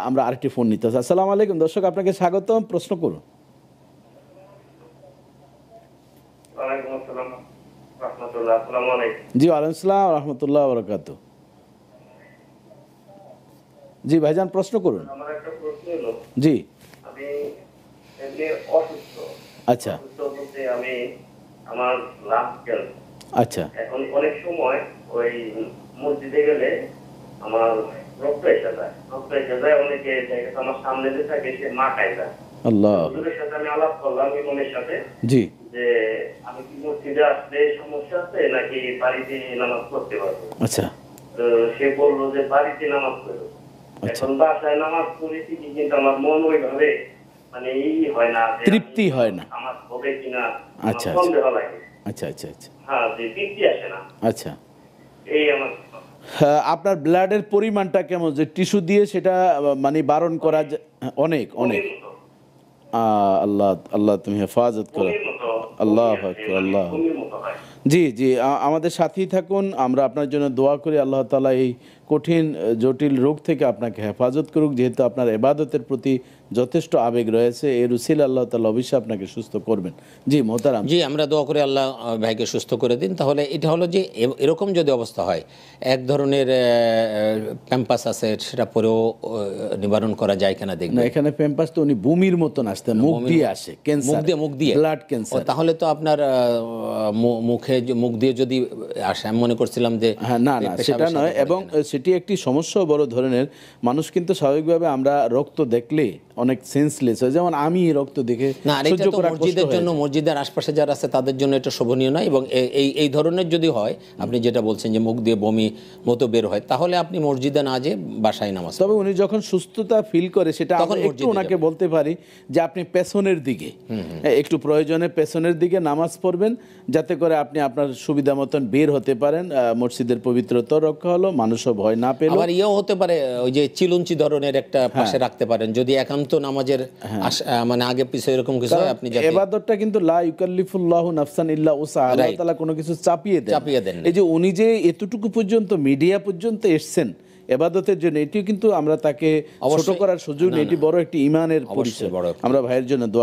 আমরা আরেকটি ফোন নিতে চাই। আসসালামু আলাইকুম দর্শক, আপনাকে স্বাগতম, প্রশ্ন করুন। ওয়ালাইকুম আসসালাম রাহমাতুল্লাহ। আসসালামু আলাইকুম। জি, ওয়ালাইকুম আসসালাম রহমতুল্লাহ বরকাত। জি ভাইজান, প্রশ্ন করুন। আমার একটা প্রশ্ন হলো, জি। আমি এমনি অসুস্থ। আচ্ছা অসুস্থ বলতে আমি আমার লাস্ট ক্যান্সার। আচ্ছা এখন অনেক সময় ওই মসজিদে গেলে আমার রক্ত এসে যায়। রক্ত এসে যায়, অনেকে জায়গাতে আমার সামনে যে থাকে সে মাথায় যায়। আল্লাহ। হুজুরের সাথে আমি আলাপ করলাম ইমামের সাথে জি যে আমি কি মসজিদে আসলে সমস্যা আছে নাকি বাড়িতে নামাজ পড়তে পারবো। আচ্ছা তো সে বললো যে বাড়িতে নামাজ পড়ো। আচ্ছা। এখন বাসায় নামাজ পড়েছি কিন্তু আমার মন ওইভাবে মানে হয় না, যে তৃপ্তি হয় না। আমার হবে কিনা আচ্ছা আচ্ছা সন্দেহ লাগে। আচ্ছা আচ্ছা আচ্ছা হ্যাঁ, যে তৃপ্তি আসে না, আচ্ছা। এই আমার হ্যাঁ, আপনার ব্লাডের পরিমাণটা কেমন, যে টিস্যু দিয়ে সেটা মানে বারণ করা অনেক অনেক। বমির মতো আল্লাহ আল্লাহ তুমি হেফাজত করো। বমির মতো আল্লাহ বমি আসে, আকবার, মানে আল্লাহ। বমির মতো হয়। জি জি, আমাদের সাথেই থাকুন, আমরা আপনার জন্য দোয়া করি আল্লাহ তাআলা এই কঠিন জটিল রোগ থেকে আপনাকে হেফাজত করুক, যেহেতু আপনার ইবাদতের প্রতি যথেষ্ট আবেগ রয়েছে, এর উসিলা আল্লাহ তাআলা অবশ্যই আপনাকে সুস্থ করবেন। জি মোহতারাম। জি, আমরা দোয়া করে আল্লাহ ভাইকে সুস্থ করে দিন। তাহলে এটা হলো যে এরকম যদি অবস্থা হয়, এক ধরনের প্যাম্পাস আছে, সেটা পরেও নিবারণ করা যায় কিনা না, দেখবেন। এখানে প্যাম্পাস তো উনি বমির মতন আসতে, মুখ দিয়ে আসে, ক্যান্সার, মুখ দিয়ে ব্লাড ও, ক্যান্সার। তাহলে তো আপনার মুখ দিয়ে যদি আসে, আমি মনে করছিলাম যে হ্যাঁ, না না, পেশাবের সেটা সাথে নয়, পড়ে এবং কিনা। সেটি একটি সমস্যা বড় ধরনের। মানুষ কিন্তু স্বাভাবিকভাবে আমরা রক্ত দেখলে অনেক সেন্সলেস হয়, যেমন আমি রক্ত দেখে না, আর সহ্য এটা তো করা কষ্ট মসজিদের হয়ে জন্য, যায়। মসজিদের আশপাশে যারা আছে তাদের জন্য এটা শোভনীয় নয়। এবং এই ধরনের যদি হয়, আপনি যেটা বলছেন যে মুখ দিয়ে বমি মতো বের হয়, তাহলে আপনি মসজিদে না যেয়ে বাসায় নামাজ তবে উনি যখন সুস্থতা ফিল করে, সেটা তখন আমরা একটু মসজিদে ওনাকে যাবেন। বলতে পারি যে আপনি পেছনের দিকে, একটু প্রয়োজনে পেছনের দিকে নামাজ পড়বেন, যাতে করে আপনি আপনার সুবিধা মতন বের হতে পারেন। মসজিদের পবিত্রতা রক্ষা হলো, মানুষও ভয় না পেল। আবার ইয়েও হতে পারে, ওই যে চিলুঞ্চি ধরনের একটা পাশে রাখতে পারেন, যদি একান্ত নামাজের মানে আগে পিছিয়ে এরকম কিছু হয়, আপনি যাতে এবাদতটা কিন্তু লা ইউকাল্লিফুল্লাহু নাফসান ইল্লা উসআহা, আল্লাহ Right. তাআলা কোনো কিছু চাপিয়ে দেন না। না। এই যে উনি যে এতটুকু পর্যন্ত মিডিয়া পর্যন্ত এসেছেন এবাদতের জন্য, এটিও কিন্তু আমরা তাকে ছোট অবশ্যই। করার সুযোগ নেই, এটি বড় একটি ঈমানের অবশ্যই পরিচয়। বড় একটি। আমরা ভাইয়ের জন্য দোয়া